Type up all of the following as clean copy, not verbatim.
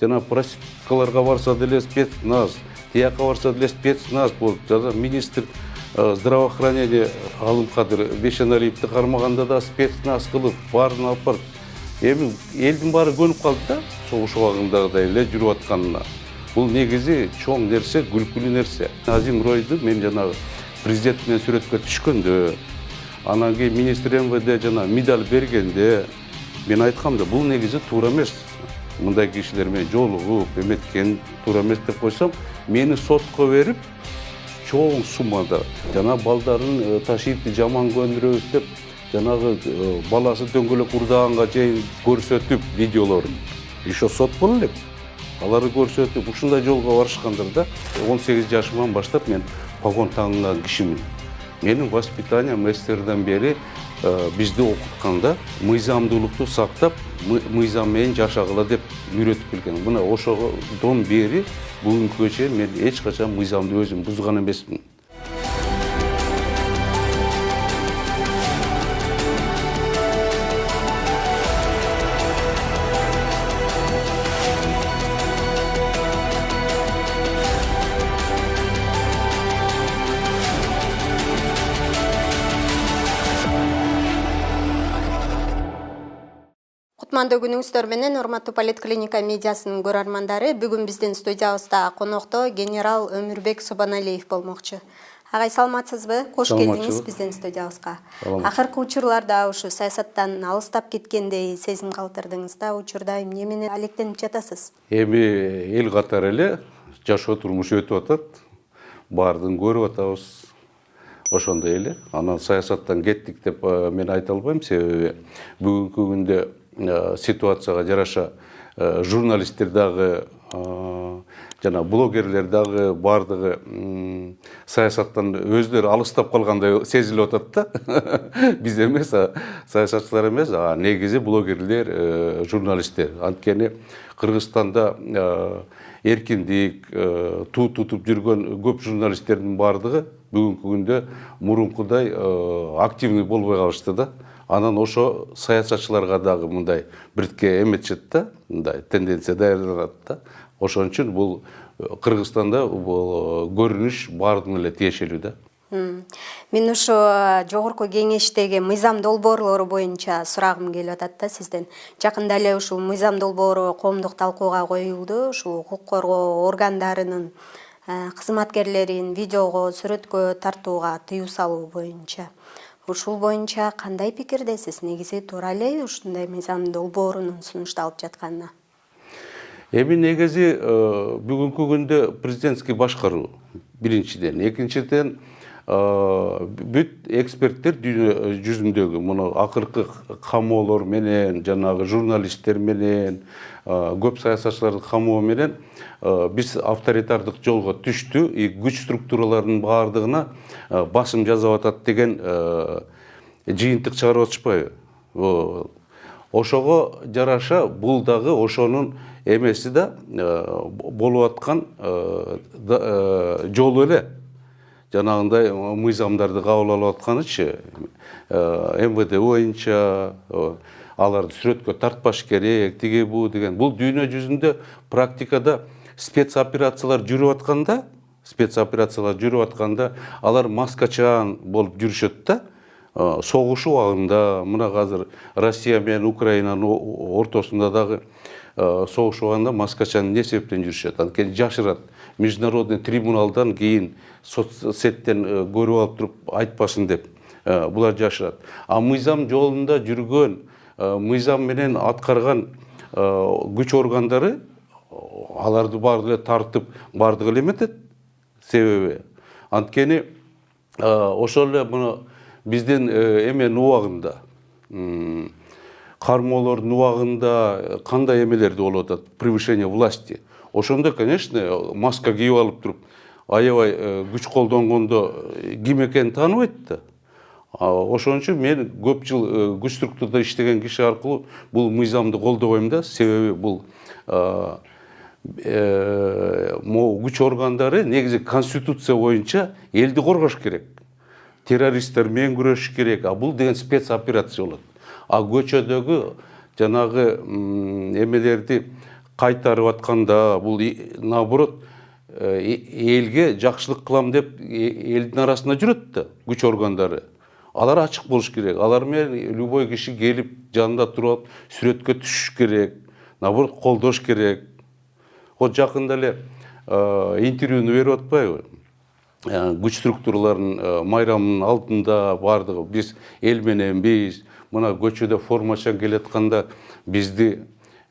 жана проституткаларга барса деле спецназ, тияка барса деле спецназ болуп, жана министр здравоохранения Алымкадыр Бешеналиевди кармаганда да спецназ кылып, баарын алып барып. Эми элдин баары көнүп калды да, согуш убагындагыдай эле жүрүп атканына. Бул негизи чоң нерсе, күлкүлүү нерсе. Азим Ройду мен жанагы президент менен сүрөткө түшкөндө, анан кийин министр МВД жана медаль бергенде мен айткам да, бул негизи туура эмес. Мындай кишилер менен жолугуп, эметкен туура эмес деп койсом, мени сотко берип, чоң суммада жана балдарын ташиипти жаман көндүрөбүз деп, жанагы баласы дөңгөлөк урдаганга чейин көрсөтүп видеолорун. Еще сот боло элек. Аларды көрсөтүп, ушундай жолго барышкандар да. 18 жашыман баштап мен погон таңган кишимин. Менин воспитаниям СССРдан бери бизди окутканда мыйзамдуулукту сактап, мыйзам менен жашагыла деп үйрөтүп келген. Мына ошодон бери бүгүнкүгө чейин мен эч качан мыйзамды өзүм бузган эмесмин. Кутмандуу күнүңүздөр менен урматтуу Политклиника медиасынын көрөрмандары, бүгүн биздин студиябызда конокто генерал Өмүрбек Собоналиев болмокчу. Агай, саламатсызбы? Кош келдиңиз биздин студиябызга. Акыркы учурларда ушу саясаттан алыстап кеткендей сезим калтырдыңыз да, учурда эмне менен алектенип жатасыз? Эми эл катары эле жашоо турмуш өтүп атат. Баардыгын көрүп атабыз. Ошондой эле. Анан саясаттан кеттик деп мен айта албайм, себеби бүгүнкү күндө ситуацияга жараша журналисттер дагы жана блогерлер дагы баардыгы саясаттан өздөрү алыстап калгандай сезилип атат да. Биз эмес, саясатчылар эмес, негизи блогерлер, журналисттер. Анткени Кыргызстанда эркиндик туу тутуп жүргөн көп журналисттердин баардыгы бүгүнкү күндө мурункудай активный болбой калышты да. Анан ошо саясатчыларга дагы мындай биртке эметчет да, мындай тенденция даярданат да. Ошон үчүн бул Кыргызстанда бул көрүнүш баардыгына эле тиешелүү да. Мен ушу жогорку кеңештеги мыйзам долбоорлору боюнча сурагым келип атат да сизден. Жакында эле ушул мыйзам долбоору коомдук талкууга коюлду. Ушул укук коргоо органдарынын кызматкерлерин видеого, сүрөткө тартууга тыюу салуу боюнча. Ушул боюнча кандай пикирдесиз? Негизи туура эле ушундай мыйзам долбоорунун сунушталып жатканына? Эми негизи бүгүнкү күндө президентский башкаруу биринчиден, экинчиден бүт эксперттер дүйнө жүзүндөгү муну акыркы камоолор менен, жанагы журналисттер менен, көп саясатчылардын камоо менен биз авторитардык жолго түштү, күч структураларынын баардыгына басым жасап атат деген жыйынтык чыгарып атышпайбы? Ошого жараша бул дагы ошонун эмеси да болуп аткан жолу эле. Жанагындай мыйзамдарды кабыл алып атканычы МВД боюнча аларды сүрөткө тартпаш керек, тиги бу деген. Бул дүйнө жүзүндө практикада спецоперациялар жүрүп атканда, алар маскачаан болуп жүрүшөт да. Согуш убагында, мына азыр Россия менен Украинанын ортосунда дагы согуш убагында маскачаан эмне себептен жүрүшөт? Анткени жашырат. Международный трибуналдан кийин соцсеттен көрүп алып туруп айтпасын деп булар жашырат. Мыйзам жолунда жүргөн, мыйзам менен аткарган күч органдары аларды баардыгы тартып, баардыгы эметет. Себеби анткени ошол эле муну биздин эменин убагында, кармоолордун убагында кандай эмелерди болуп атат? Превышение власти. Ошондо, конечно, маска кийип алып туруп, аябай күч колдонгондо ким экенин тааныбайт да. Ошон үчүн мен көп жыл күч структурада иштеген киши аркылуу бул мыйзамды колдобойм да. Себеби бул күч органдары негизи конституция боюнча элди коргош керек. Террористтер менен күрөшүш керек. Бул деген спецоперация болот. Көчөдөгү жанагы эмелерди кайтарып атканда бул наоборот элге жакшылык кылам деп элдин арасында жүрөт да күч органдары. Алар ачык болуш керек. Алар менен любой киши келип жанында туруп сүрөткө түшүш керек. Наоборот колдош керек. Вот жакында эле интервьюну берип атпайбы? Күч структураларынын майрамынын алдында бардыгы биз эл мененбиз. Мына көчөдө формачан келатканда бизди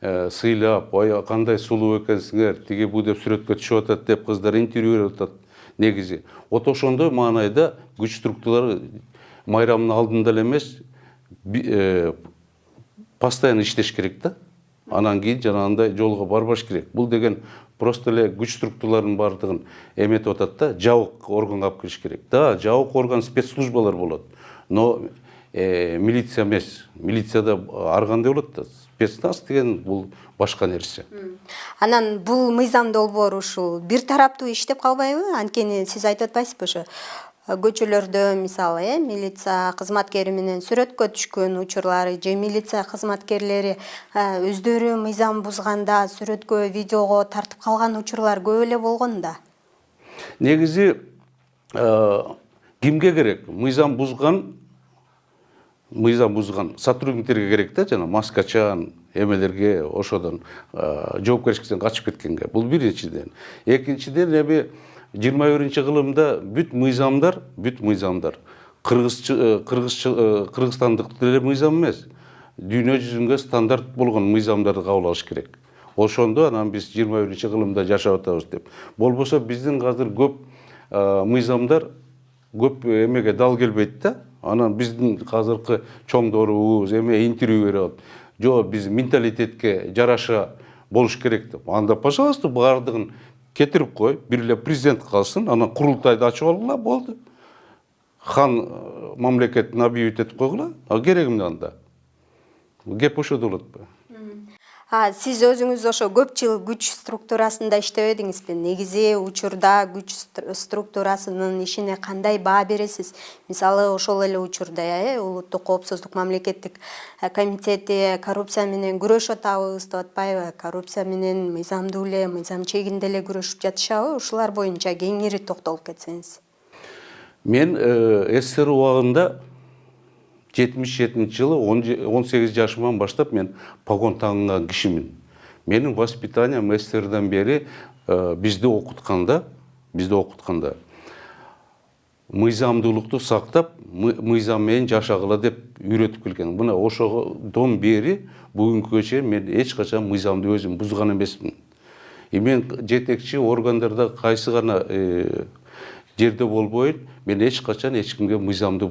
сыйлап, ой кандай сулуу экенсиңер, тиги бу деп сүрөткө түшүп атат деп кыздар интервью берип атат. Негизи вот ошондой маанайда күч структуралары майрамдын алдында эле эмес, постоянно иштеш керек да. Анан кийин жанагындай жолго барбаш керек. Бул деген просто эле күч структураларынын бардыгын эметип атат да, жабык органга алып келиш керек. Да, жабык орган спецслужбалар болот. Но милиция эмес. Милицияда ар кандай болот да. Спецназ деген бул башка нерсе. Анан бул мыйзам долбоору ушул бир тараптуу иштеп калбайбы? Анткени сиз айтып атпайсызбы ошо көчөлөрдө мисалы милиция кызматкери менен сүрөткө түшкөн учурлары же милиция кызматкерлери өздөрү мыйзам бузганда сүрөткө, видеого тартып калган учурлар көп эле болгон да. Негизи кимге керек? Мыйзам бузган сотрудниктерге керек да, жана маскачан эмелерге ошодон жоопкерчиликтен качып кеткенге. Бул биринчиден. Экинчиден эми 21-кылымда бүт мыйзамдар кыргызстандык деле мыйзам эмес. Дүйнө жүзүнгө стандарт болгон мыйзамдарды кабыл алыш керек. Ошондо анан биз 21-кылымда жашап атабыз деп. Болбосо биздин азыр көп мыйзамдар көп эмеге дал келбейт да. Анан биздин азыркы чоңдорубуз эме интервью берип атат. Жо, биз менталитетке жараша болуш керек деп. Анда пожалуйста бардыгын кетирип кой, бир эле президент калсын, анан курултайды ачып алгыла, болду. Хан мамлекетин объявить этип койгула, кереги эмне анда? Кеп ошодо болотпу? Сиз өзүңүз ошо көп жыл күч структурасында иштебедиңизби? Негизи учурда күч структурасынын ишине кандай баа бересиз? Мисалы, ошол эле учурда Улуттук коопсуздук мамлекеттик комитети коррупция менен күрөшүп атабыз деп атпайбы? Коррупция менен мыйзамдуу эле, мыйзам чегинде эле күрөшүп жатышабы? Ушулар боюнча кеңири токтолуп кетсеңиз. Мен СССР убагында 77-жылы 18 жашыман баштап мен погон тагынган кишимин. Менин воспитаниям СССРдан бери бизди окутканда мыйзамдуулукту сактап, мыйзам менен жашагыла деп үйрөтүп келген. Мына ошодон бери бүгүнкүгө чейин мен эч качан мыйзамды өзүм бузган эмесмин. Мен жетекчи органдарда кайсы гана жерде болбойн, мен эч качан эч кимге мыйзамды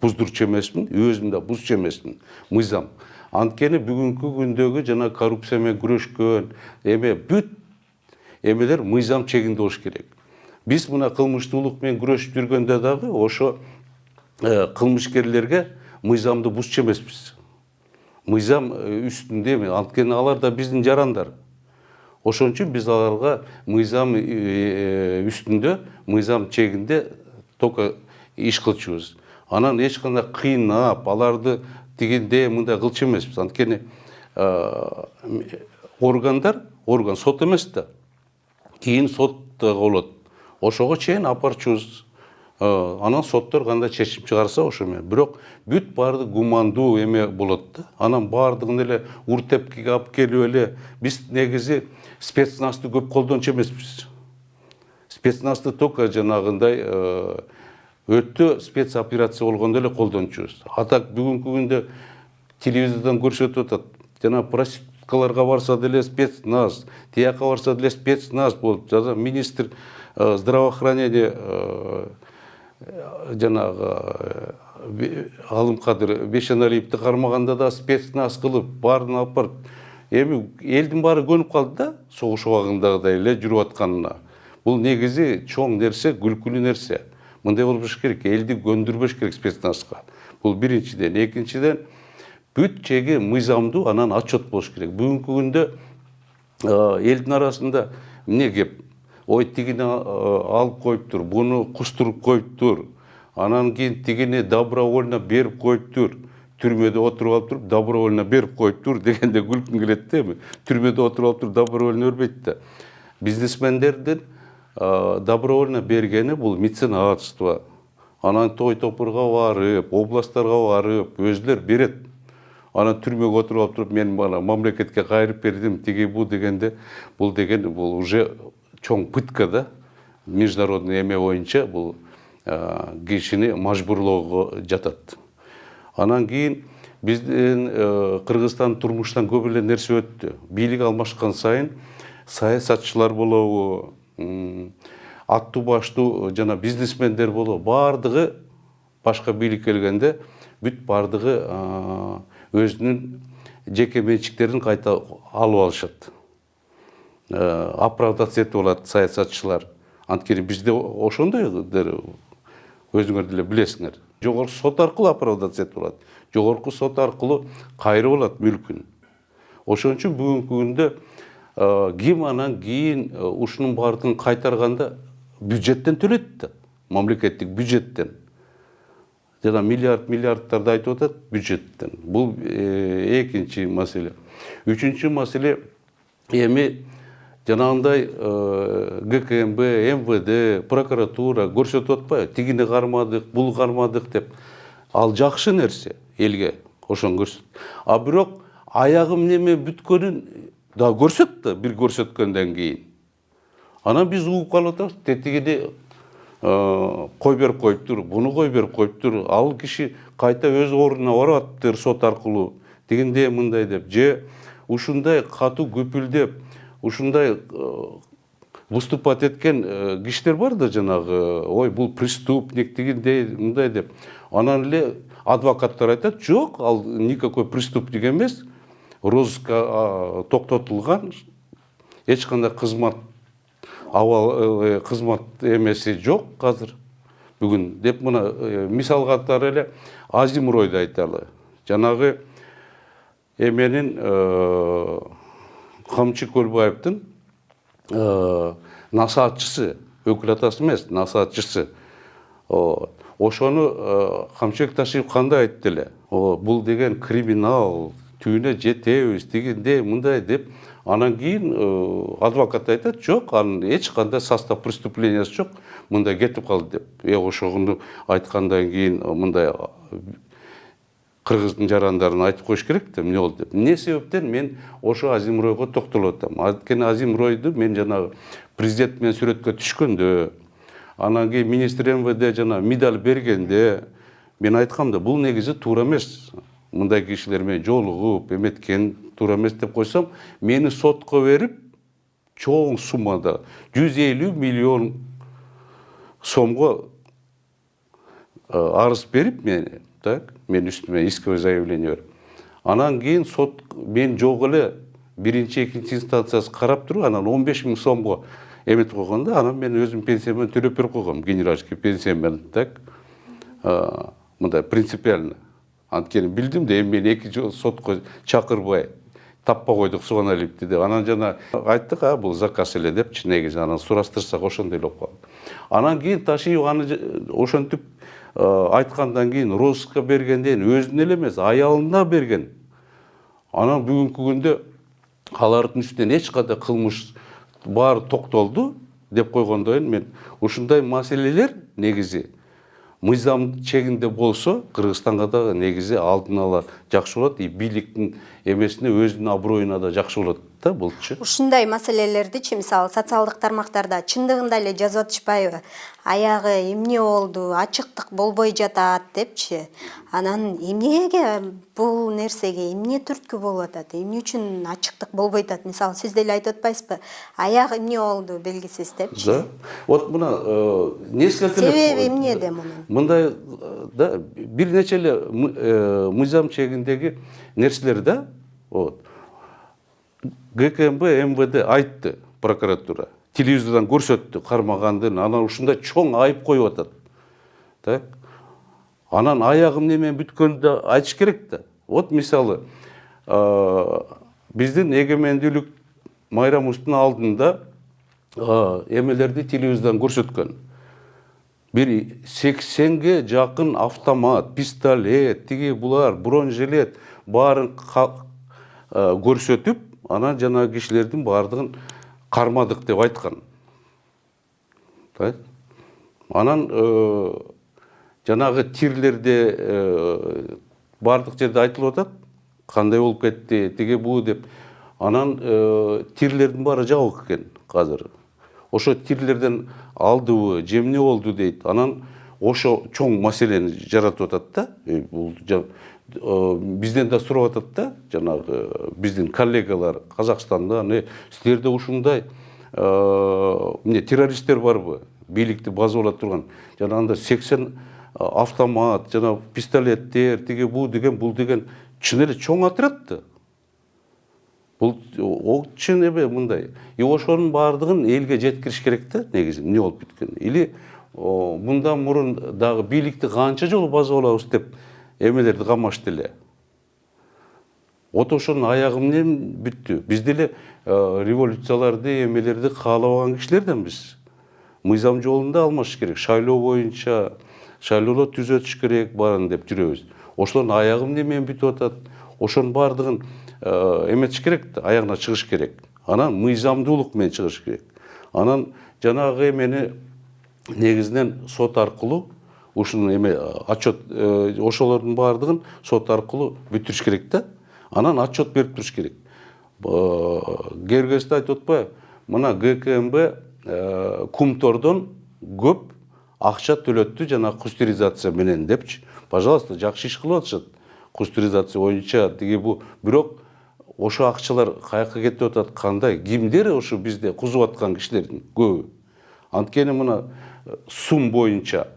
буздурчу эмесмин, өзүм да бузчу эмесмин. Мыйзам. Анткени бүгүнкү күндөгү жана коррупция менен күрөшкөн бүт эмелер мыйзам чегинде болуш керек. Биз мына кылмыштуулук менен күрөшүп жүргөндө дагы ошо кылмышкерлерге мыйзамды бузчу эмеспиз. Мыйзам үстүндө, анткени алар да биздин жарандар. Ошон үчүн биз аларга мыйзам үстүндө, мыйзам чегинде только иш кылчубуз. Анан эч кандай кыйнап, аларды тигиндей мындай кылчу эмеспиз. Анткени орган сот эмес да. Кийин сот болот. Ошого чейин апарчубуз. Анан соттор кандай чечим чыгарса ошо менен. Бирок бүт баарды гумандуу эме болот да. Анан баардыгын эле уртепкиге алып келип эле биз негизи спецназды көп колдончу эмеспиз. Спецназды только жанагындай өтө спецоперация болгондо эле колдончубуз. А так бүгүнкү күндө телевизордон көрсөтүп атат. Жана проституткаларга барса деле спецназ, тияка барса деле спецназ болуп. Жана министр здравоохранения жанагы Алымкадыр Бешеналиевди кармаганда да спецназ кылып баарын алып барып, эми элдин баары көнүп калды да согуш убагындагыдай эле жүрүп атканына. Бул негизи чоң нерсе, күлкүлүү нерсе. Мындай болуш керек, элди көндүрбөш керек спецназга. Бул биринчиден, экинчиден бүт чеги мыйзамдуу, анан отчет болуш керек. Бүгүнкү күндө элдин арасында эмне кеп? Ой, тигини алып коюптур, буну кустуруп коюптур. Анан кийин тигини добровольно берип коюптур. түрмеде отырып алып тұрып добровольно беріп қойып тұр дегенде күлкім келеді де. Түрмеде отырып алып тұрып добровольно өрбейді да. Бизнесмендердің добровольно бергені бұл меценатство. Анан той топырға барып, областарға барып, өзлер береді. Анан түрмеге отырып алып тұрып, мен мамлекетке қайырып бердім, теге бұл дегенде, бұл уже чоң пытка да. Международный эме бойынша бұл кишини мажбурлоого жатат. Анан кейін биздин Кыргызстан турмуштан көп эле нерсе өттү. Бийлик алмашкан сайын саясатчылар болобу, аттуу баштуу жана бизнесмендер болобу, бардыгы башка бийлик келгенде бүт бардыгы өзүнүн жеке менчиктерин кайта алып алышат. Оправдаться этип алат саясатчылар. Анткени бизде ошондой өзүңөр деле билесиңер. Жогорку сот аркылуу оправдация этип алат. Жогорку сот аркылуу кайрып алат мүлкүн. Ошон үчүн бүгүнкү күндө ким анан кийин ушунун баардыгын кайтарганда бюджеттен төлөйт да, мамлекеттик бюджеттен. Жана миллиардтарды айтып атат бюджеттен. Бул экинчи маселе. Үчүнчү маселе эми жанагындай ГКМБ, МВД, прокуратура көрсөтүп атпайбы? Тигини кармадык, бул кармадык деп. Ал жакшы нерсе элге ошон көрсөт. А бирок аягым неме бүткөнүн да көрсөт да, бир көрсөткөндөн кийин. Анан биз угуп калып атабыз, тетигине кой берип коюптур, буну кой берип коюптур. Ал киши кайта өз ордуна бараптыр сот аркылуу. Тигинде мындай деп, же ушундай катуу көпүлдеп, ушундай выступать эткен кишилер бар да жанагы, ой, бул преступник дегендей, мындай деп. Анан эле адвокаттар айтат, жок, ал никакой преступник эмес, розыска токтотулган, эч кандай кызмат эмеси жок азыр бүгүн деп. Мына мисал катары эле Азимройду айталы. Жанагы эменин Камчы Көлбаевдин насаатчысы, өкүл атасы эмес, насаатчысы. Ошону Камчыбек Ташиев кандай айтты эле? Бул деген криминал, түйүнө жетебиз, дегенде мындай деп. Анан кийин адвокат айтат, жок, анын эч кандай состав преступлениясы жок, мындай кетип калды деп. Ошону айткандан кийин мындай кыргыздын жарандарын айтып коюш керек да, эмне болду деп. Эмне себептен мен ошо Азимройго токтолуп атам. Анткени Азимройду мен жанагы президент менен сүрөткө түшкөндө, анан кийин министр МВД жана медаль бергенде мен айткам да, бул негизи туура эмес. Мындай кишилер менен жолугуп, эметкен туура эмес деп койсом, мени сотко берип, чоң суммада 150 миллион сомго арыз берип мени, так, мен үстүмө исковое заявление берип. Анан кийин сот мен жок эле биринчи, экинчи инстанциясы карап туруп, анан 15 000 сомго эметип койгондо, анан мен өзүм пенсиямды төлөп берип койгом, генеральский пенсиямды, так. Мындай принципиально. Анткени билдим да, эми мени эки жол сотко чакырбай таппа койдук Суганалиевди деп. Анан жана айттык, бул заказ эле депчи, негизи анан сураштырсак ошондой эле болуп калды. Анан кийин Ташиев аны ошентип айткандан кийин розыска бергенден өзүнө эле эмес, аялына берген. Анан бүгүнкү күндө алардын үстүнөн эч кандай кылмыш баары токтолду деп койгондон кийин мен ушундай маселелер негизи мыйзам чегинде болсо Кыргызстанга да негизи алдын ала жакшы болот, бийликтин эмесине өзүнүн аброюна да жакшы болот да булчу. Ушундай маселелердичи мисалы социалдык тармактарда чындыгында эле жазып атышпайбы? Аягы эмне болду, ачыктык болбой жатат депчи. Анан эмнеге бул нерсеге эмне түрткү болуп атат? Эмне үчүн ачыктык болбой жатат? Мисалы сиз деле айтып атпайсызбы? Аяк эмне болду белгисиз депчи. Да. Вот мына несколько лет. Себеби эмнеде мунун? Мындай да бир нече эле мыйзам чегиндеги нерселер да. Вот. ГКМБ, МВД айтты, прокуратура. Телевизордан көрсөттү кармагандын, анан ушундай чоң айып коюп атат. Так. Анан аягым немен бүткөндө айтыш керек да. Вот мисалы, биздин эгемендүүлүк майрамыбыздын алдында эмелерди телевизордан көрсөткөн. бир 80ге жакын автомат, пистолет, тиги булар, бронежилет баарын көрсөтүп, анан жанагы кишилердин баардыгын кармадык деп айткан. Анан жанагы тирлерде баардык жерде айтылып атат, кандай болуп кетти, тиги бу деп. Анан тирлердин баары жабык экен азыр. Ошо тирлерден алдыбы, же эмне болду дейт. Анан ошо чоң маселени жаратып атат да. Бул бизден да сурап атат да, жанагы биздин коллегалар Казакстандан, силерде ушундай террористтер барбы? Бийликти базалап турган. Жанагындай 80 автомат, жана пистолеттер, тиги бул деген чын эле чоң отряд. Бул чын эме мындай. Ошонун баардыгын элге жеткириш керек да, негизи эмне болуп бүткөн. Или мындан мурун дагы бийликти канча жолу базалабыз деп эмелерди камашты эле. Ошонун аягы менен бүттү. Биз деле революцияларды, эмелерди каалабаган кишилерденбиз. Мыйзам жолунда алмаш керек. Шайлоо боюнча, шайлоолор түзөтүш керек барын деп жүрөбүз. Ошонун аягы менен бүтүп атат. Ошонун баардыгын эметиш керек, аягына чыгыш керек. Анан мыйзамдуулук менен чыгыш керек. Анан жанагы эмени негизинен сот аркылуу ушунун эме отчет ошолордун баардыгын сот аркылуу бүтүрүш керек да. Анан отчет берип туруш керек. Кергесте айтып атпайбы? Мына ГКМБ Кумтордон көп акча төлөттү жана кустуризация менен депчи. Пожалуйста, жакшы иш кылып атышат. Кустуризация боюнча тиги бу. Бирок ошо акчалар каяка кетип атат, кандай? Кимдер ошо бизде кузуп аткан кишилердин көбү? Анткени мына сум боюнча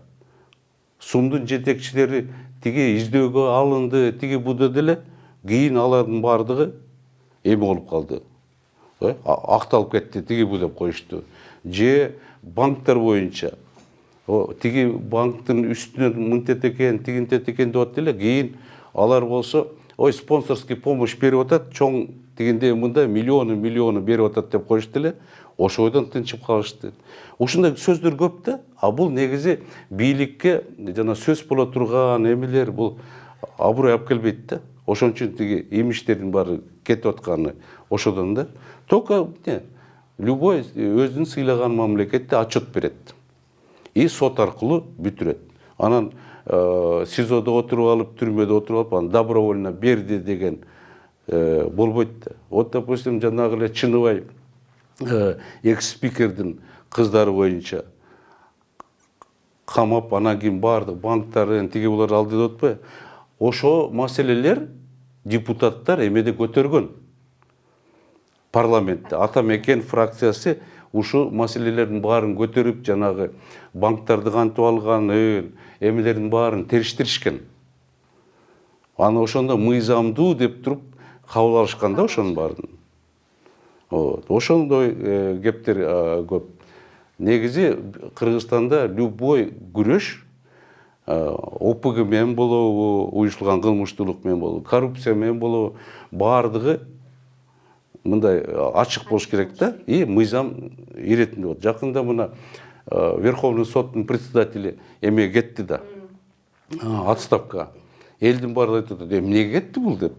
сумдун жетекчилери тиги издөөгө алынды, тиги буда деле кийин алардын баардыгы эме болуп калды. Акталып кетти, тиги бу деп коюшту. Же банктар боюнча тиги банктын үстүнөн мынтет экен, тигинтет экен деп атты эле, кийин алар болсо спонсорский помощь берип атат, чоң тигинде мындай миллиону берип атат деп коюшту эле. Ошойдон тынчып калышты. Ушундай сөздөр көп да. А бул негизи бийликке жана сөз боло турган эмелер бул аброй алып келбейт да. Ошон үчүн тиги имиштердин баары кетип атканы ошодон да. Только любой өзүнүн сыйлаган мамлекетте отчет берет. И сот аркылуу бүтүрөт. Анан СИЗОдо отуруп алып, түрмөдө отуруп алып, анан добровольно берди деген болбойт да. Вот, допустим, жанагы эле Чыныбай экс-спикердин кыздары боюнча камап, анан кийин баардык банктарын тиги булар алды деп атпайбы? Ошо маселелер депутаттар эмеде көтөргөн. Парламентте Атамекен фракциясы ушу маселелердин баарын көтөрүп, жанагы банктарды кантип алганын, эмелердин баарын териштиришкен. Аны ошондо мыйзамдуу деп туруп кабыл алышкан да ошонун баарын. Ошондой кептер көп. Негизи Кыргызстанда любой күрөш ОПГ менен болобу, уюштурулган кылмыштуулук менен болобу, коррупция менен болобу, баардыгы мындай ачык болуш керек да. И мыйзам иретинде болот. Жакында мына Верховный соттун председатели эмеге кетти да. Отставка. Элдин баары айтып атат, эмнеге кетти бул деп.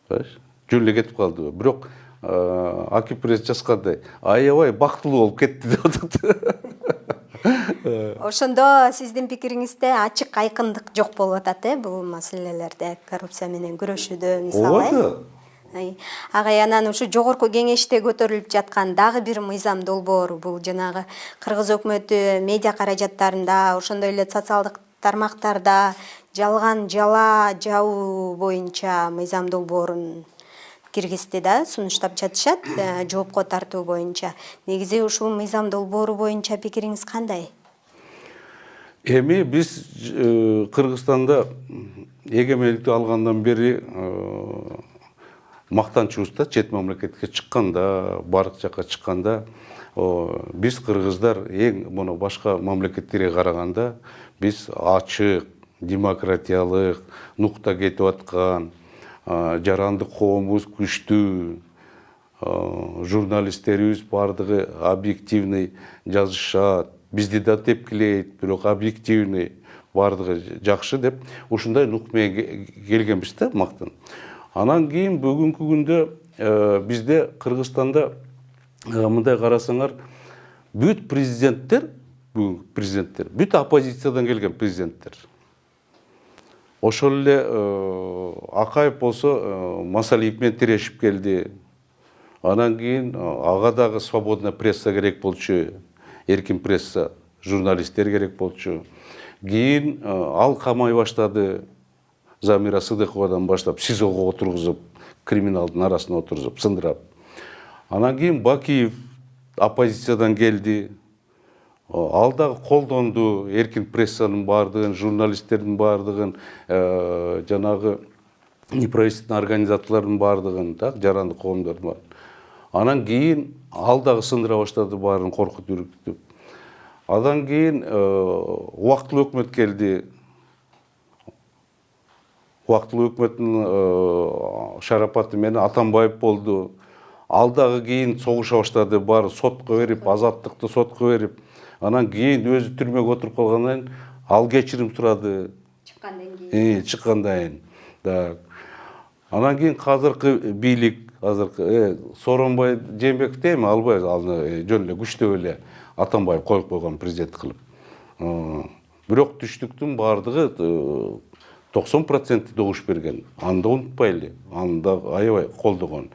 Жөн эле кетип калды. Бирок Акипресс жазгандай, аябай бактылуу болуп кетти деп атат. Ошондо сиздин пикириңизде ачык айкындык жок болуп атат, бул маселелерде, коррупция менен күрөшүүдө мисалы. Агай, анан ушу жогорку кеңеште көтөрүлүп жаткан дагы бир мыйзам долбоору бул жанагы Кыргыз өкмөтү медиа каражаттарында, ошондой эле социалдык тармактарда жалган жала жабуу боюнча мыйзам долбоорун киргизди да, сунуштап жатышат, жоопко тартуу боюнча. Негизи ушул мыйзам долбоору боюнча пикириңиз кандай? Эми биз Кыргызстанда эгемендикти алгандан бери мактанчубуз да, чет мамлекетке чыкканда, бардык жакка чыкканда, биз кыргыздар эң мону башка мамлекеттерге караганда биз ачык, демократиялык нукта кетип аткан, жарандык коомубуз күчтүү, журналисттерибиз бардыгы объективный жазышат, бизди да тепкилейт, бирок объективный бардыгы жакшы деп ушундай нукмеге келгенбиз да мактан. Анан кийин бүгүнкү күндө бизде Кыргызстанда мындай карасаңар, бүт президенттер, бүт оппозициядан келген президенттер. Ошол эле Акаев болсо Масалиев менен тирешип келди. Анан кийин ага дагы свободная пресса керек болчу, эркин пресса, журналисттер керек болчу. Кийин ал камай баштады. Замира Сыдыковадан баштап СИЗОго отургузуп, криминалдын арасына отургузуп, сындырап. Анан кийин Бакиев оппозициядан келди. Ал дагы колдонду эркин прессанын бардыгын, журналисттердин бардыгын, жанагы неправительственный организациялардын бардыгын, так, жаранды коомдордун бар. Анан кийин ал дагы сындыра баштады, баарын коркутуп үркүтүп. Адан кийин убактылуу өкмөт келди. Убактылуу өкмөттүн шарапаты менен Атамбаев болду. Ал дагы кийин согуша баштады, баары сотко берип, азаттыкты сотко берип. Анан кийин өзү түрмөгө отуруп калгандан кийин ал кечирим сурады. Чыккандан кийин. Анан кийин азыркы бийлик, азыркы Сооронбай Жээнбеков дейм, албай, алны жөн эле күчтөп эле Атамбаев коюп койгон президент кылып. Бирок түштүктүн бардыгы 90% добуш берген. Анда унутпайлы, анда аябай колдогон.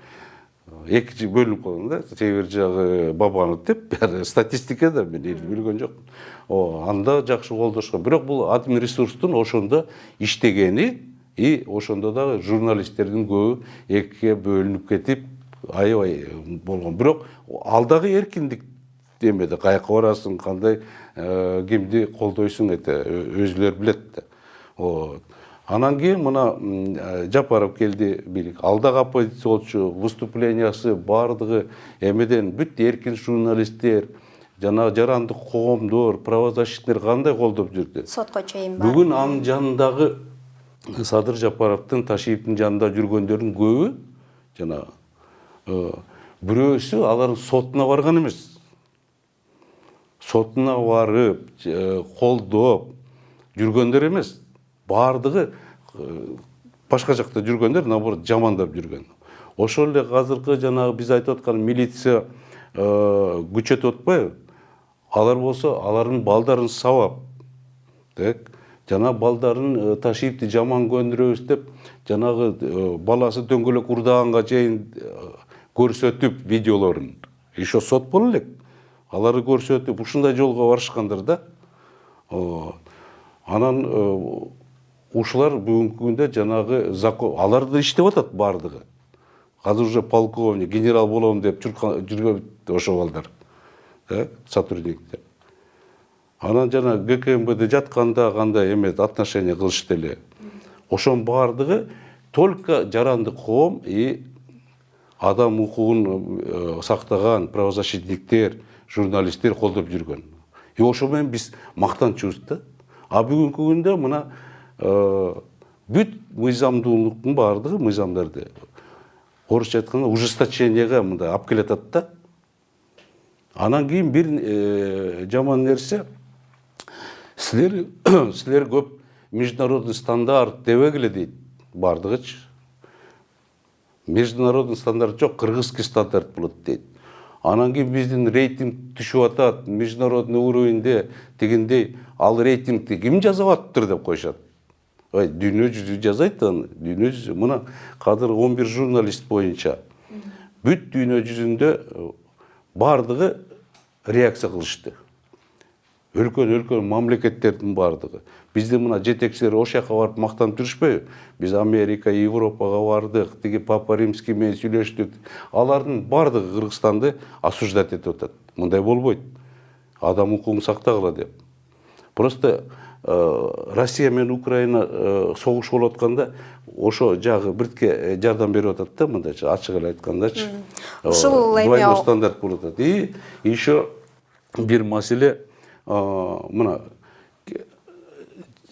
Эки бөлүнүп калган да, себер жагы Бабанов деп, статистикада мен эл билген жокмун. Анда жакшы колдошкон. Бирок бул админ ресурстун ошондо иштегени, ошондо дагы журналисттердин көбү экиге бөлүнүп кетип, аябай болгон. Бирок ал дагы эркиндик демеди, каяка барасың, кандай кимди колдойсуң, өзүлөр билет да. Анан кийин мына Жапаров келди бийлик. Ал дагы оппозиция болчу, выступлениясы бардыгы эмеден бүт эркин журналисттер, жана жарандык коомдор, правозащитниктер кандай колдоп жүрдү. Сотко чейин бар. Бүгүн анын жанындагы Садыр Жапаровдун, Ташиевдин жанында жүргөндөрдүн көбү жана бирөөсү алардын сотуна барган эмес. Сотуна барып, колдоп жүргөндөр эмес. Бардыгы башка жакта жүргөндөр, наоборот, жамандап жүргөн. Ошол эле азыркы жанагы биз айтып аткан милиция күчөтүп атпайбы? Алар болсо, алардын балдарын сабап, жана балдарын Ташиевди жаман көндүрөбүз деп, жанагы баласы дөңгөлөк урдаганга чейин көрсөтүп видеолорун. Ишо сот боло элек. Аларды көрсөтүп, ушундай жолго барышкандар да. Анан ушулар бүгүнкү күндө жанагы закон, аларды иштеп атат бардыгы. Азыр уже полковник, генерал болом деп жүргөн ошол балдар, сотрудниктер. Анан жана ГКМБД жатканда кандай эмес отношение кылышты эле. Ошонун бардыгы только жаранды коом и адам укугун сактаган правозащитниктер, журналисттер колдоп жүргөн. Ошо менен биз мактанчубуз да. А бүгүнкү күндө мына бүт мыйзамдуулуктун бардыгы, мыйзамдарды орусча айтканда ужесточениеге мындай алып келатат да. Анан кийин бир жаман нерсе, силер көп международный стандарт дебегиле дейт бардыгычы. Международный стандарт жок, кыргызский стандарт болот дейт. Анан кийин биздин рейтинг түшүп атат, международный уровеньде дегендей, ал рейтингти ким жазып атыптыр деп коюшат. Дүйнө жүзү жазайт аны, дүйнө жүзү. Мына кадыр 11 журналист боюнча бүт дүйнө жүзүндө бардыгы реакция кылышты. Өлкөн мамлекеттердин бардыгы. Биздин мына жетекчилер ошол жака барып мактанып жүрүшпөйбү? Биз Америка, Европага бардык, тиги Папа Римский менен сүйлөштүк. Алардын бардыгы Кыргызстанды осуждать этип атат. Мындай болбойт. Адам укугун сактагыла деп. Просто Россия менен Украина согуш болуп атканда ошо жагы биртке жардам берип атат да, мындайча ачык эле айткандачы. Ушул двойной стандарт болуп атат. И еще бир маселе, мына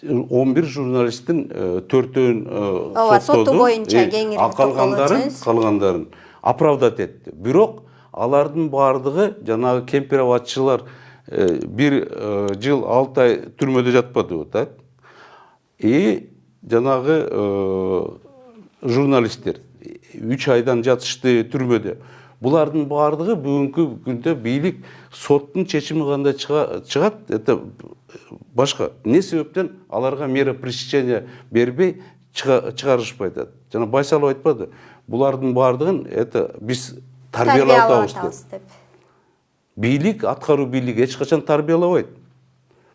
11 журналисттин 4-өн соттоду, калгандарын оправдать этти. Бирок алардын бардыгы жанагы кемпирабадчылар bir жыл 6 ай түрмөдө жатпады, так? И жанагы журналисттер 3 айдан жатышты түрмөдө. Булардын бардыгы бүгүнкү күндө бийлик соттун чечими кандай чыгат, это башка. Не себептен аларга мера пресечения бербей чыгарышпайды. Жана Байсалов айтпады. Булардын бардыгын это биз тарбиялап атабыз деп. Бийлик, аткаруу бийлиги эч качан тарбиялабайт.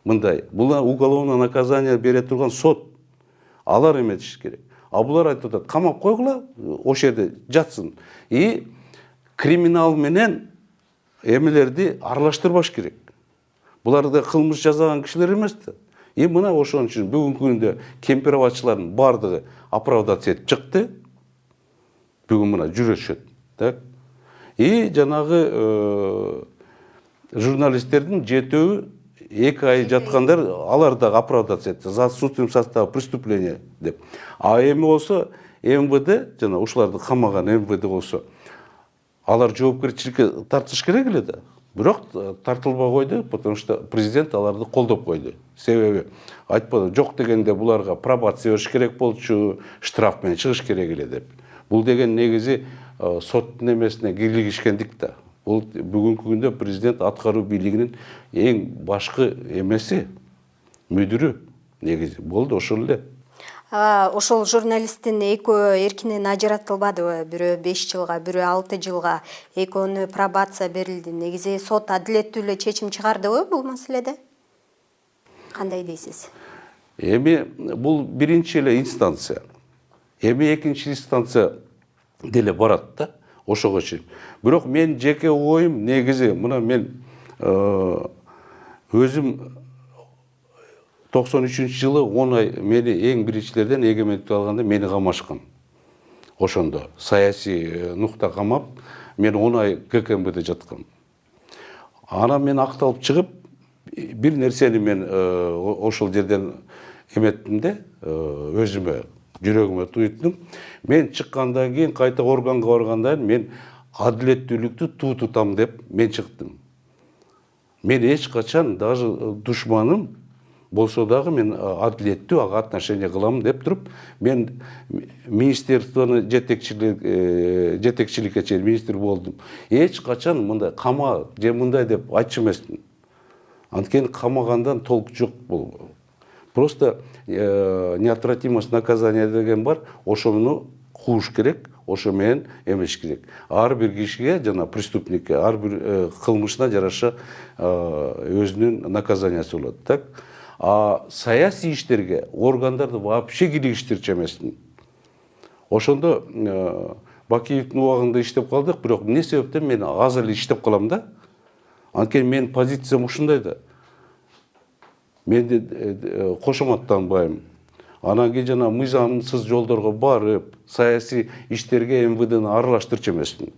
Мындай, булар уголовное наказание бере турган сот. Алар эметиш керек. А булар айтып атат, камап койгула, ошол жерде жатсын. И криминал менен эмелерди аралаштырбаш керек. Булар да кылмыш жазаган кишилер эмес да. И мына ошон үчүн бүгүнкү күндө кемпир-абадчылардын бардыгы оправдация этип чыкты. Бүгүн мына жүрөшөт, так? И жанагы журналисттердин 7-өө 2 ай жаткандар, алар да оправдация этти. За отсутствием состава преступления деп. А эми болсо МВД, жана ушуларды камаган МВД болсо, алар жоопкерчиликке тартыш керек эле да. Бирок тартылбай койду, потому что президент аларды колдоп койду. Себеби айтпады, жок дегенде буларга пробация бериш керек болчу, штраф менен чыгыш керек эле деп. Бул деген негизи соттун эмесине киргизишкендик да. Бул бүгүнкү күндө президент аткаруу бийлигинин эң башкы эмеси, мүдүрү негизи болду ошол эле. Ошол журналисттин экөө эркинен ажыратылбадыбы? Бирөө 5 жылга, бирөө 6 жылга, экөөнү пробация берилди. Негизи сот адилеттүү эле чечим чыгардыбы бул маселеде? Кандай дейсиз? Эми бул биринчи эле инстанция. Эми экинчи инстанция деле барат да, ошого чейин. Бирок мен жеке оюм негизи, мына мен өзүм 93-жылы 10 ай мени эң биринчилерден эгемендикти алганда мени камашкан. Ошондо саясий нукта камап, мен 10 ай ГКМБде жаткам. Анан мен акталып чыгып, бир нерсени мен ошол жерден эметтим да, өзүмө, жүрөгүмө туйуттум. Мен чыккандан кийин кайта органга баргандан мен адилеттүүлүктү туу тутам деп мен чыктым. Мен эч качан даже душманым болсо дагы мен адилеттүү ага отношение кылам деп туруп, мен министерствону жетекчиликке чейин министр болдум. Эч качан мындай кама же мындай деп айтчу эмесмин. Анткени камагандан толк жок бул. Просто неотвратимость наказания деген бар, ошону кууш керек, ошо менен эмеш керек. Ар бир кишиге, жана преступникке, ар бир кылмышына жараша өзүнүн наказаниясы болот, так? А саясий иштерге органдарды вообще киргизиштерчү эмесмин. Ошондо Бакиевдин убагында иштеп калдык, бирок эмне себептен мен азыр эле иштеп калам да? Анткени менин позициям ушундай да. Мен кошоматтанбайм. Анан кийин жана мыйзамсыз жолдорго барып, саясий иштерге МВДны аралаштырчу эмесмин.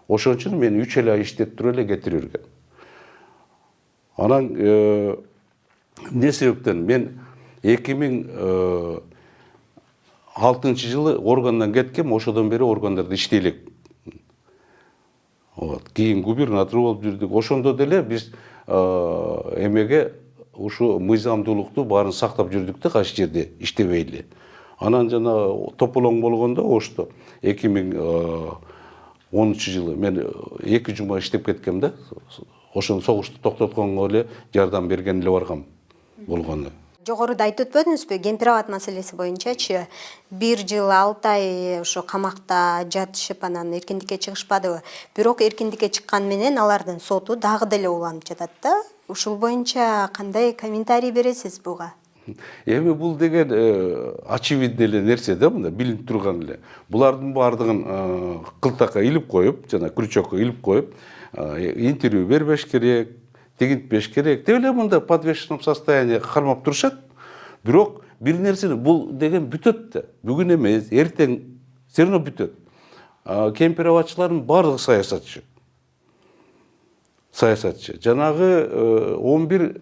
Ошон үчүн мен 3 ай иштеп туруп эле кетирип жүргөм. Анан эмне себептен мен 2006 жылы органдан кеткем, ошодон бери органдарда иштей элек. Кийин губернатор болуп жүрдүк. Ошондо деле биз эмеге ушу мыйзамдуулукту баарын сактап жүрдүк да, кайсы жерде иштебей эле. Анан жана тополоң болгондо ошто 2010 жылы мен 2 жума иштеп кеткем да. Ошону согушту токтотконго эле жардам берген эле баргам болгону. Жогоруда айтып өтпөдүңүзбү, Кемпир-Абад маселеси боюнчачы 1 жыл 6 ай ошо камакта жатышып, анан эркиндикке чыгышпадыбы? Бирок эркиндикке чыккан менен алардын соту дагы деле уланып жатат да. Ушул боюнча кандай комментарий бересиз буга? Эми бул деген очевидный эле нерсе да, мында билинип турган эле. Булардын бардыгын кылтакка илип коюп, жана крючокко илип коюп, интервью бербеш керек, тегинтпеш керек деп эле мында в подвешенном состоянии кармап турушат. Бирок бир нерсени бул деген бүтөт да. Бүгүн эмес, эртең все равно бүтөт. Кемпир-абадчылардын бардыгы саясатчы. Жанагы 11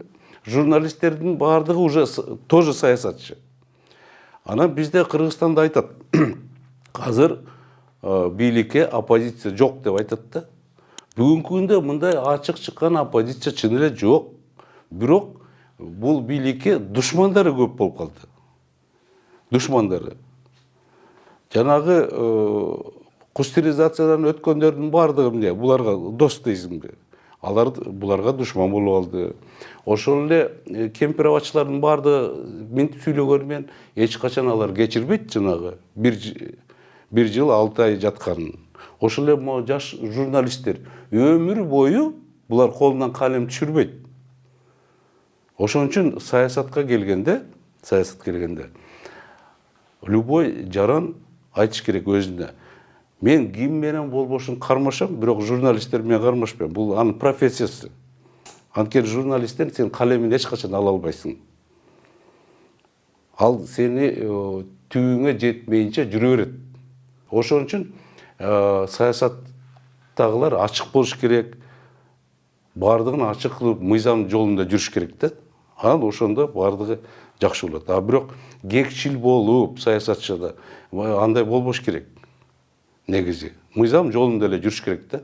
журналисттердин бардыгы уже тоже саясатчы. Анан бизде Кыргызстанда айтат, азыр бийликке оппозиция жок деп айтат да. Бүгүнкү күндө мындай ачык чыккан оппозиция чын эле жок. Бирок бул бийликке душмандары көп болуп калды. Душмандары. Жанагы кустеризациядан өткөндөрдүн баардыгы эмне? Буларга дос дейсиңби? Алар буларга душман болуп алды. Ошол эле кемпир-абачылардын баардыгы мен сүйлөгөнү менен эч качан алар кечирбейт жанагы бир жыл 6 ай жатканын. Ошол эле могу жаш журналисттер өмүр бою булар колунан калем түшүрбөйт. Ошон үчүн саясатка келгенде любой жаран айтыш керек өзүнө. Мен ким менен болбошун кармашам, бирок журналисттер менен кармашпайм. Бул анын профессиясы. Анткени журналисттен сен калемин эч качан ала албайсың. Ал сени түбүңө жетмейинче жүрө берет. Ошон үчүн саясаттагылар ачык болуш керек. Бардыгын ачык кылып, мыйзам жолунда жүрүш керек да. Анан ошондо бардыгы жакшы болот. А бирок кекчил болуп саясатчыда андай болбош керек. Негизи мыйзам жолунда эле жүрүш керек да.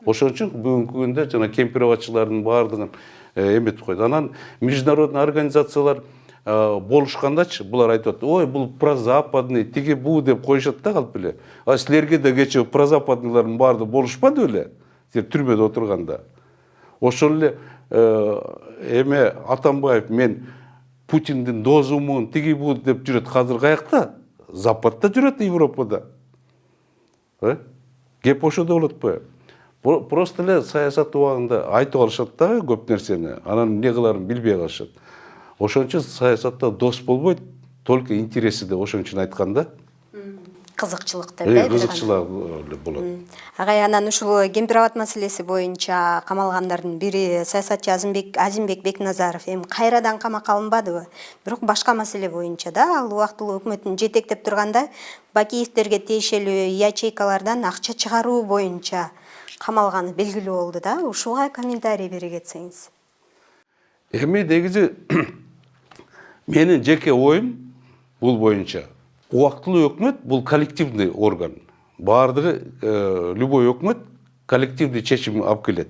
Ошон үчүн бүгүнкү күндө жана кемпир-абачылардын баардыгын эметип койду. Анан международный организациялар болушкандачы булар айтып атты: "Ой, бул прозападный, тиги бу" деп коюшат да калп эле. А силерге да кечээ прозападныйлардын баардыгы болушпады беле? Силер түрмөдө отурганда. Ошол эле эме Атамбаев мен Путиндин досумун, тиги бу деп жүрөт. Азыр каякта? Западта жүрөт, Европада. Кеп ошодо болот го. Просто эле саясат убагында айтып алышат да көп нерсени. Анан эмне кыларын билбей калышат. Ошон үчүн саясатта дос болбойт, только интереси да, ошон үчүн айтканда. Кызыкчылык деп кызыкчылык болот. Агай, анан ушул кемпир-абад маселеси боюнча камалгандардын бири саясатчы Азимбек Бекназаров эми кайрадан камакка алынбадыбы? Бирок башка маселе боюнча да ал убактылуу өкмөтүн жетектеп турганда Бакиевтерге тиешелүү ячейкалардан акча чыгаруу боюнча камалганы белгилүү болду да. Ушуга комментарий бере кетсеңиз. Эми негизи менин жеке оюм бул боюнча убактылуу өкмөт бул коллективный орган. Бардыгы любой өкмөт коллективный чечим алып келет.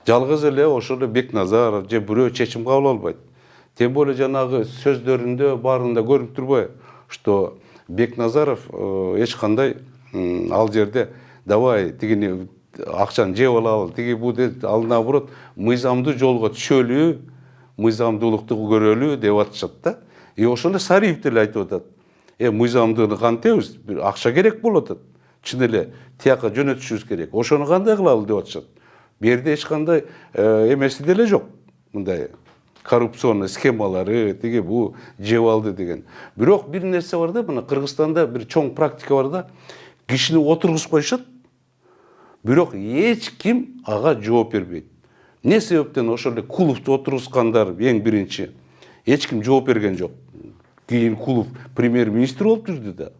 Жалгыз эле ошол эле Бекназаров же бирөө чечим кабыл албайт. Тем более жанагы сөздөрүндө баарында көрүнүп турбайбы, что Бекназаров эч кандай ал жерде давай тигини акчаны жеп алалы, тиги бу деп алдына бурот мыйзамдуу жолго түшөлү, мыйзамдуулукту көрөлү деп атышат да. Ошол эле Сариев деле айтып атат. Мыйзамдууну кантебиз? Бир акча керек болот атат. Чын эле тияка жөнөтүшүбүз керек. Ошону кандай кылалы деп атышат. Бу жерде эч кандай эмеси деле жок. Мындай коррупционный схемалары, тиги бу жеп алды деген. Бирок бир нерсе бар да, мына Кыргызстанда бир чоң практика бар да. Кишини отургузуп коюшат. Бирок эч ким ага жооп бербейт. Не себептен ошол эле Куловду отургузгандар эң биринчи эч ким жооп берген жок. Кийин Кулов премьер-министр болуп жүрдү да.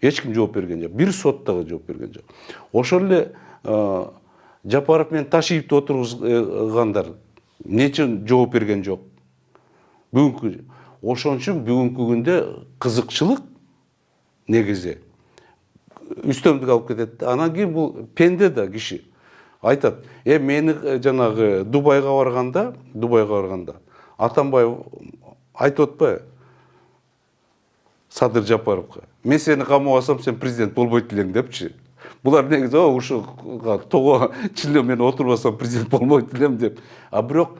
Эч ким жооп берген жок. Бир сот дагы жооп берген жок. Ошол эле Жапаров менен Ташиевди отургузгандар нечен жооп берген жок. Ошон үчүн бүгүнкү күндө кызыкчылык негизи үстөмдүк алып кетет. Анан кийин бул пенде да киши айтат: мени жанагы Дубайга барганда Атамбаев айтып атпайбы Садыр Жапаровга: "Мен сени камап алсам, сен президент болбойт элең" депчи. Булар негизи ушуга того чын эле мен отурбасам президент болбойт элем деп. А бирок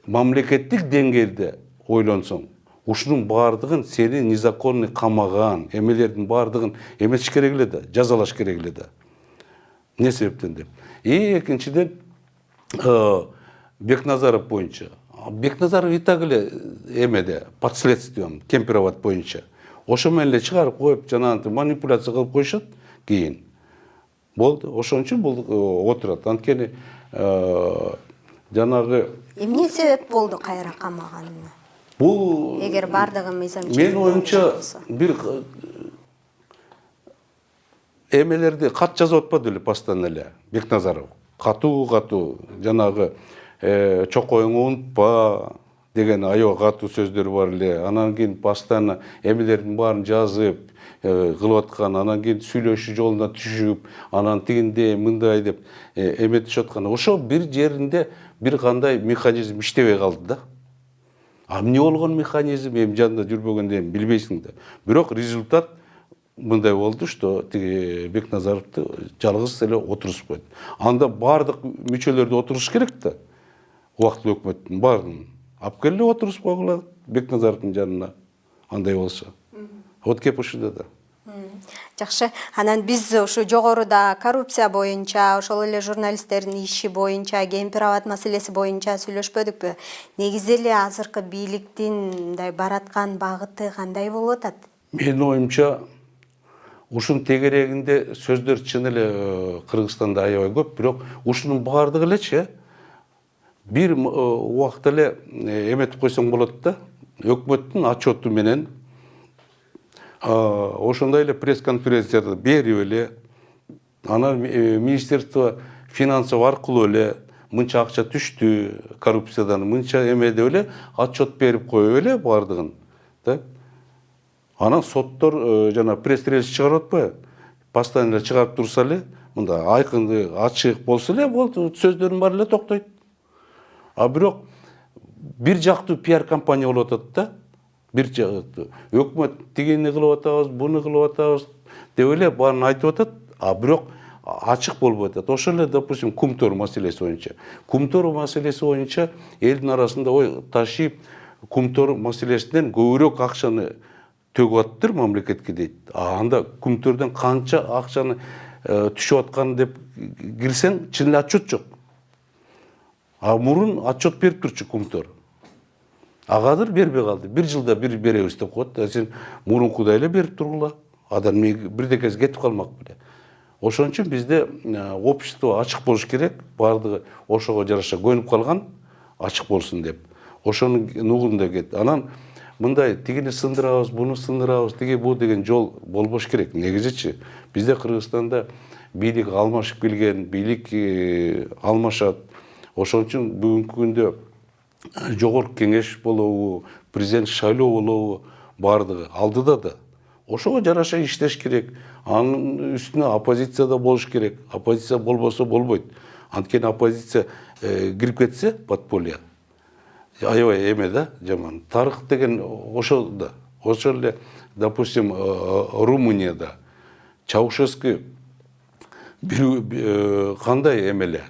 мамлекеттик деңгээлде ойлонсоң, ушунун баардыгын сени незаконный камаган эмелердин баардыгын эметиш керек эле да, жазалаш керек эле да. Не себептен деп. Экинчиден Бекназаров боюнча. Бекназаров и так эле эмеде под следствием кемпир-абад боюнча. Ошо менен эле чыгарып коюп, жанагы манипуляция кылып коюшат кийин. Болду. Ошон үчүн бул отурат. Анткени жанагы эмне себеп болду кайра камаганына? Бул эгер бардыгы мыйзам мен оюмча бир эмелерди кат жазып атпады эле постоянно эле Бекназаров. Катуу жанагы чокоюңду унутпа деген аябай катуу сөздөрү бар эле. Анан кийин постоянно эмелердин баарын жазып, кылып аткан, анан кийин сүйлөшүү жолуна түшүп, анан тигиндей мындай деп эметишип аткан. Ошо бир жеринде бир кандай механизм иштебей калды да. Эмне болгон механизм, эми жанында жүрбөгөндө билбейсиң да. Бирок результат мындай болду, что тиги Бекназаровду жалгыз эле отургузуп койду. Анда бардык мүчөлөрдү отуруш керек да. Убактылуу өкмөттүн баарын алып келип отургузуп койгула Бекназаровдун жанына. Андай болсо. Вот кеп ушунда да. Жакшы. Анан биз ушу жогоруда коррупция боюнча, ошол эле журналисттердин иши боюнча, кемпир-абад маселеси боюнча сүйлөшпөдүкпү? Негизи эле азыркы бийликтин мындай бараткан багыты кандай болуп атат? Менин оюмча, ушунун тегерегинде сөздөр чын эле Кыргызстанда аябай көп, бирок ушунун баардыгы элечи бир убакта эле эметип койсоң болот да. Өкмөттүн отчету менен ошондой эле пресс-конференцияда берип эле, анан Министерство финансов аркылуу эле мынча акча түштү коррупциядан, мынча эме деп эле отчет берип коюп эле баардыгын. Анан соттор жана пресс-релиз чыгарып атпайбы? Постоянно эле чыгарып турса эле, мындай айкын ачык болсо эле болду, сөздөрүн баары эле токтойт. А бирок бир жактуу пиар компания болуп атат да. Бир жактуу. Өкмөт тигини кылып атабыз, буну кылып атабыз деп эле баарын айтып атат, а бирок ачык болбой атат. Ошол эле, допустим, Кумтор маселеси боюнча. Кумтор маселеси боюнча элдин арасында ой ташип, Кумтор маселесинен көбүрөөк акчаны төгүп атыптыр мамлекетке дейт. Анда Кумтордон канча акчаны түшүп аткан деп кирсең, чын эле отчет жок. А мурун отчет берип турчу Кумтор. Агадыр бербей калды. Бир жылда бир беребиз деп коет. Сен мурункудай эле берип тургула. Адам бирдекеси кетип калмак беле. Ошон үчүн бизде общество ачык болуш керек. Бардыгы ошого жараша көнүп калган, ачык болсун деп. Ошонун нугунда кет. Анан мындай тигини сындырабыз, буну сындырабыз, тиги бу деген жол болбош керек. Негизичи бизде Кыргызстанда бийлик алмашып келген, бийлик алмашат. Ошон үчүн бүгүнкү күндө жогорку кеңеш болобу, президент шайлоо болобу, бардыгы алдыда да. Ошого жараша иштеш керек. Анын үстүнө оппозиция да болуш керек. Оппозиция болбосо болбойт. Анткени оппозиция кирип кетсе, подполье аябай эме да, жаман. Тарых деген ошол да. Ошол эле, допустим, Румынияда Чаушеску бир кандай эмеле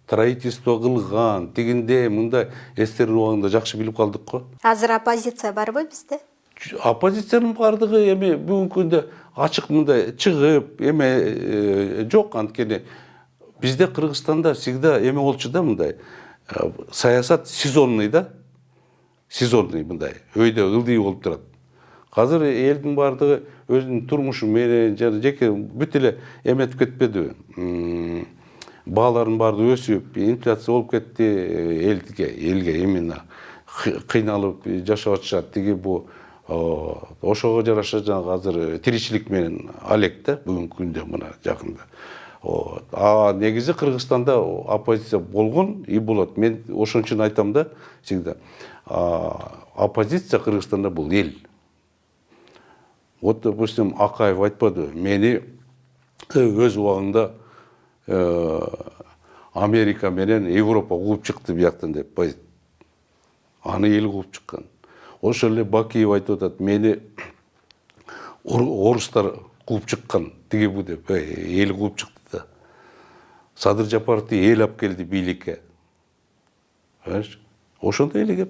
строительство кылган, тигинде мындай эстерин убагында жакшы билип калдык го. Азыр оппозиция барбы бизде? Оппозициянын бардыгы эми бүгүнкү күндө ачык мындай чыгып эме жок. Анткени бизде Кыргызстанда всегда эме болчу да, мындай саясат сезонный да. Сезонный мындай өйдө ылдый болуп турат. Азыр элдин бардыгы өзүнүн турмушу менен жана жеке бүт эле эметип кетпедиби? Баалардын баары өсүп, инфляция болуп кетти, элге именно кыйналып жашап атышат. Тиги бу ошого жараша жанагы азыр тиричилик менен алек да бүгүнкү күндө мына жакында. А негизи Кыргызстанда оппозиция болгон и болот. Мен ошон үчүн айтам да, всегда. Оппозиция Кыргызстанда бул эл. Вот, допустим, Акаев айтпады, мени өз убагында Америка менен Европа кууп чыкты бияктан деп. Аны эл кууп чыккан. Ошол эле Бакиев айтып атат, мени орустар кууп чыккан, тиги бу деп, эл кууп чыкты да. Садыр Жапаровду эл алып келди бийликке. Ошондой эле кеп.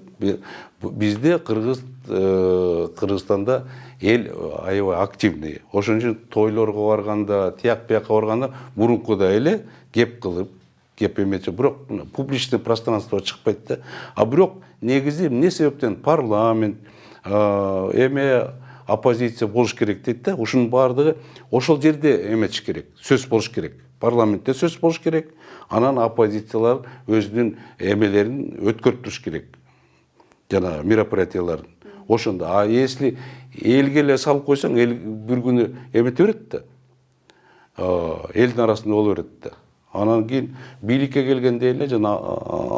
Бизде Кыргызстанда эл аябай активный. Ошон үчүн тойлорго барганда, тияк бияка барганда мурункудай эле кеп кылып, кеп эмечи, бирок публичный пространствого чыкпайт да. А бирок негизи эмне себептен парламент, эме оппозиция болуш керек дейт да. Ушунун баардыгы ошол жерде эметиш керек, сөз болуш керек. Парламентте сөз болуш керек. Анан оппозициялар өзүнүн эмелерин өткөрүп туруш керек. Жана мероприятияларын. Ошондо. А если элге эле салып койсоң, эл бир күнү эмете берет да. Элдин арасында боло берет да. Анан кийин бийликке келгенде эле жана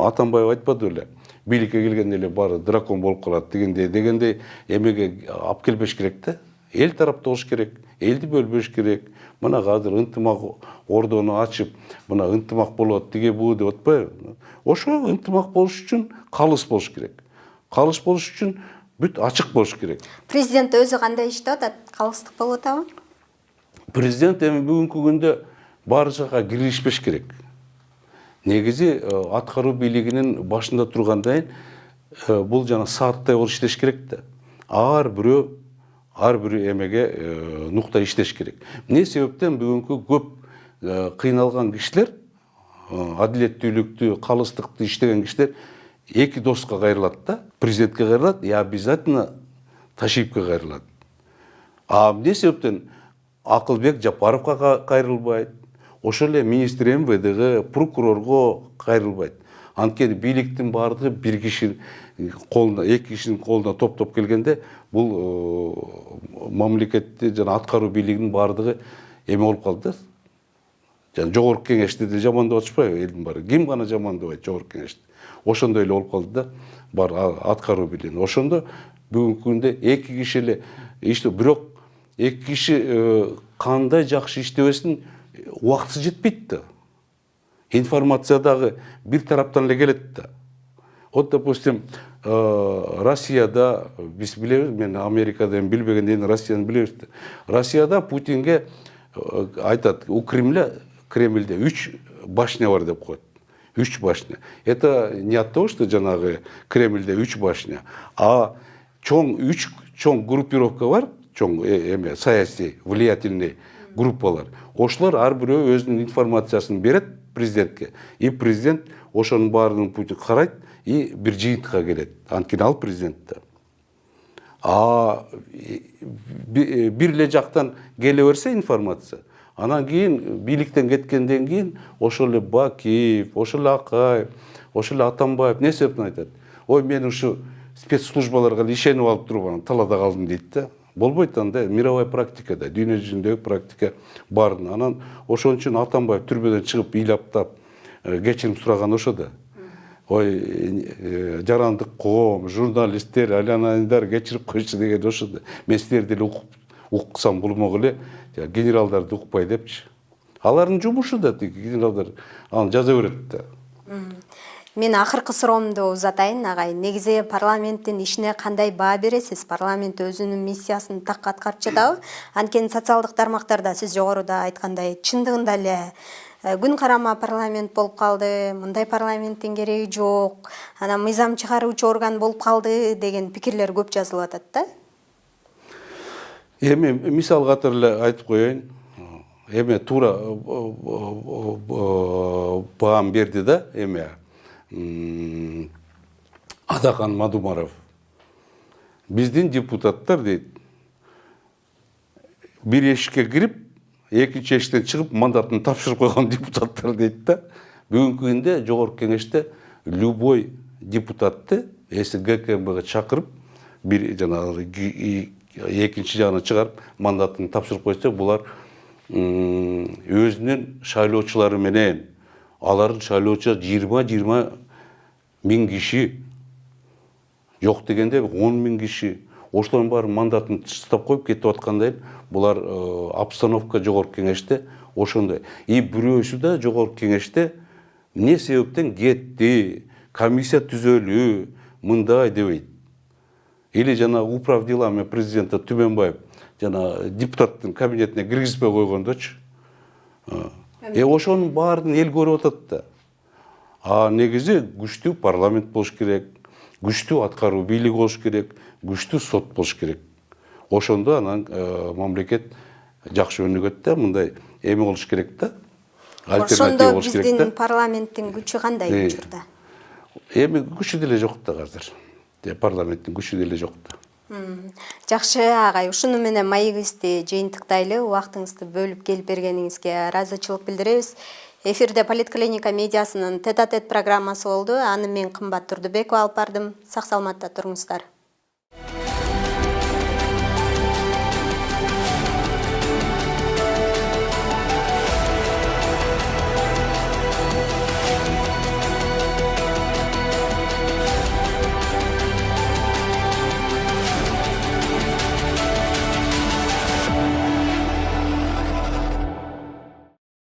Атамбаев айтпады эле. Бийликке келгенде эле баары дракон болуп калат дегендей эмеге алып келбеш керек да. эл тарапта болуш керек, элди бөлбөш керек. Мына азыр ынтымак ордону ачып, мына ынтымак болот, тиге буу деп атпайбы. Ошо ынтымак болуш үчүн калыс болуш керек. Калыс болуш үчүн бүт ачык болуш керек. Президент өзү кандай иштеп атат? Калыстык болуп атабы? Президент эми бүгүнкү күндө баары жака киришпеш керек. Негизи аткаруу бийлигинин башында тургандан бул жана сааттай болуп иштеш керек да. Ар бир эмеге нукта иштеш керек. Эмне себептен бүгүнкү көп кыйналган кишилер, адилеттүүлүктү, калыстыкты иштеген кишилер эки доска кайрылат да. Президентке кайрылат и обязательно Ташиевке кайрылат. А эмне себептен Акылбек Жапаровго кайрылбайт, ошол эле министр МВДге, прокурорго кайрылбайт. Анткени бийликтин баардыгы бир киши колуна, эки кишинин колуна топтоп келгенде бул мамлекетти жана аткаруу бийлигинин баардыгы эме болуп калды да. Жана жогорку кеңешти деле жамандап атышпайбы элдин баары? Ким гана жамандабайт жогорку кеңешти? Ошондой эле болуп калды да бар аткаруу бийлигин. Ошондо бүгүнкү күндө эки киши эле иштеп, бирок эки киши кандай жакшы иштебесин убактысы жетпейт да. Информация дагы бир тараптан эле келет да. Вот, допустим, Россияда, биз билебиз, мен Америкада билбегенден Россияны билебиз да. Россияда Путинге айтат, у Кремльде 3 башня бар деп коет. 3 башня. Это не от того, что жанагы Кремльде 3 башня, а чоң группировка бар, чоң эме саясий влиятельный группалар. Ошолор ар бирөө өзүнүн информациясын берет президентке. И президент ошонун баарын Путин карайт и бир жыйынтыкка келет. Анткени ал президентте. А бир эле жактан келе берсе информация, анан кийин бийликтен кеткенден кийин ошол эле Бакиев, ошол эле Акаев, ошол эле Атамбаев не себептен айтат? Ой, мен ушу спецслужбаларга ишенип алып туруп талаада калдым дейт да. Болбойт анда, мировая практикада, дүйнө жүзүндөгү практика бар. Анан ошон үчүн Атамбаев түрбөдөн чыгып ыйлаптап кечирим сураган ошо да. Ой, жарандык коом, журналисттер, айланайындар кечирип койчу деген ошо да. Мен силерди эле уксам булмок эле, генералдарды укпай депчи. Алардын жумушу да, генералдар аны жаза берет да. Мен акыркы суроомду узатайын, агай. Негизи парламенттин ишине кандай баа бересиз? Парламент өзүнүн миссиясын так аткарып жатабы? Анткени социалдык тармактарда сиз жогоруда айткандай чындыгында эле күн карама парламент болуп калды, мындай парламенттин кереги жок, анан мыйзам чыгаруучу орган болуп калды деген пикирлер көп жазылып атат да. Эми мисал катары эле айтып коеюн. Эми туура баам берди да, эми Адахан Мадумаров. Биздин депутаттар дейт, бир эшикке кирип, экинчи эшиктен чыгып мандатын тапшырып койгон депутаттар дейт да. Бүгүнкү күндө жогорку кеңеште любой депутатты ГКМБга чакырып, бир жанагы экинчи жагына чыгарып мандатын тапшырып койсо, булар өзүнүн шайлоочулары менен, алардын шайлоочу 20 миң киши, жок дегенде 10 миң киши, ошолордун баары мандатын тыштап коюп кетип аткандай, булар обстановка жогорку кеңеште ошондой. И бирөөсү да жогорку кеңеште эмне себептен кетти, комиссия түзөлүү, мындай дебейт. Или жана управ делами президента Түменбаев жана депутаттын кабинетине киргизбей койгондочу. Ошонун баарын эл көрүп атат да. А негизи күчтүү парламент болуш керек, күчтүү аткаруу бийлиги болуш керек, күчтүү сот болуш керек. Ошондо анан мамлекет жакшы өнүгөт да, мындай эме болуш керек да. Альтернатива болуш керек да. Ошондо биздин парламенттин күчү кандай учурда? Эми күчү деле жок да азыр. Парламенттин күчү деле жок да. Жакшы агай, ушуну менен маегибизди жыйынтыктайлы. Убактыңызды бөлүп келип бергениңизге ыраазычылык билдиребиз. Эфирде Политклиника медиасынын тет-а-тет программасы болду. Аны мен Кымбат Турдубекова алып бардым. Сак саламатта туруңуздар.